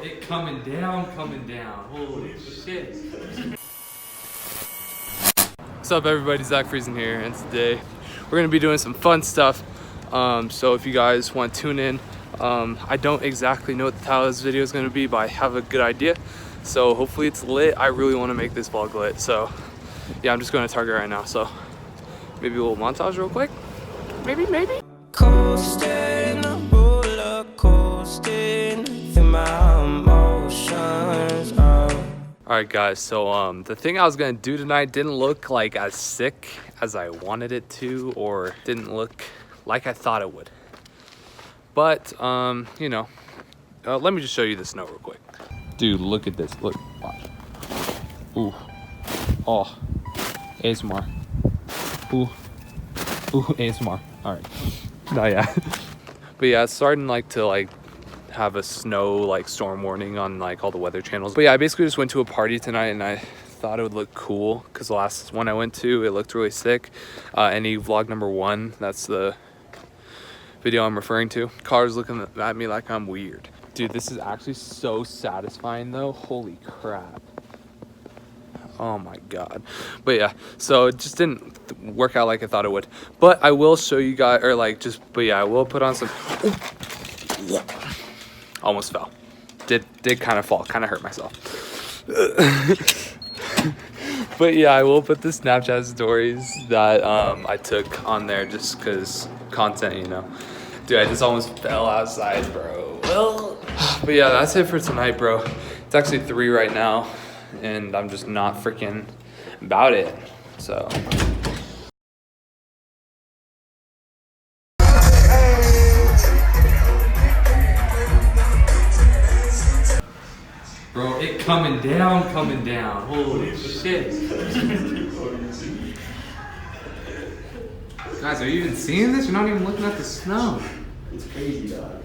It coming down. Holy shit. What's up everybody, Zach Friesen here, and today we're gonna be doing some fun stuff. So if you guys want to tune in, I don't exactly know what the title of this video is gonna be, but I have a good idea. So hopefully it's lit. I really want to make this vlog lit. So yeah, I'm just going to Target right now. So maybe a little montage real quick. Maybe. Coasting, roller coasting through my emotions. Alright guys, so the thing I was gonna do tonight didn't look like as sick as I wanted it to, or didn't look like I thought it would. But you know, let me just show you the snow real quick. Dude, look at this. Look, watch. Ooh. Oh. ASMR. Ooh. ASMR. Alright. No, yeah. But yeah, it's starting to have a snow storm warning on all the weather channels. But yeah, I basically just went to a party tonight and I thought it would look cool because the last one I went to, it looked really sick. Any vlog number 1, that's the video I'm referring to. Car's looking at me like I'm weird. Dude, this is actually so satisfying though. Holy crap. Oh my god. But yeah, so it just didn't work out like I thought it would. But I will show you guys, or but yeah, I will put on some. Ooh. Almost fell. Did kind of fall, kind of hurt myself. But yeah, I will put the Snapchat stories that I took on there just because content, you know. Dude, I just almost fell outside, bro. But yeah, that's it for tonight, bro. It's actually 3 right now, and I'm just not freaking about it. So. Bro, it coming down. Holy shit. Guys, are you even seeing this? You're not even looking at the snow. It's crazy, dog.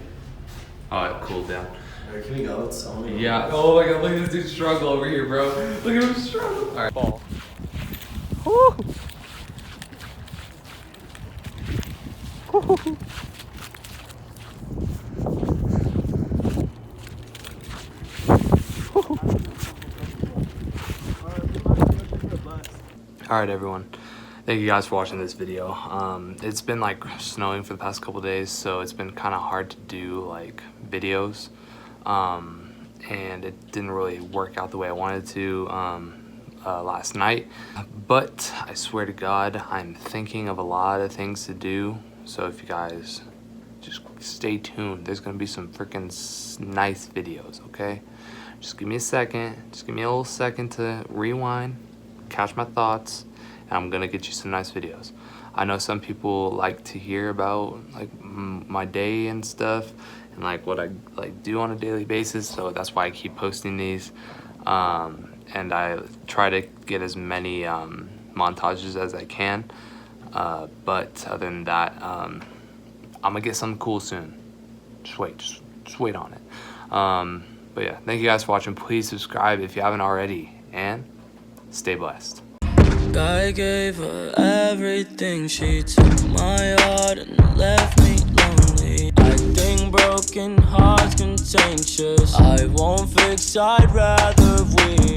Oh, it cooled down. Alright, can we go? It's only. Yeah. Oh my god, look at this dude struggle over here, bro. Look at him struggle. Alright, ball. Woo! Alright everyone, thank you guys for watching this video. It's been snowing for the past couple days, so it's been kind of hard to do videos, and it didn't really work out the way I wanted to last night. But I swear to God, I'm thinking of a lot of things to do, so if you guys just stay tuned, there's gonna be some freaking nice videos, okay? Just give me a second, just give me a little second to rewind, catch my thoughts, and I'm gonna get you some nice videos. I know some people like to hear about my day and stuff, and what I do on a daily basis, so that's why I keep posting these, and I try to get as many montages as I can, but other than that, I'm gonna get something cool soon. Just wait on it. But yeah, thank you guys for watching. Please subscribe if you haven't already, and stay blessed. I gave her everything, she took my heart and left me lonely. I think broken hearts contagious. I won't fix, I'd rather we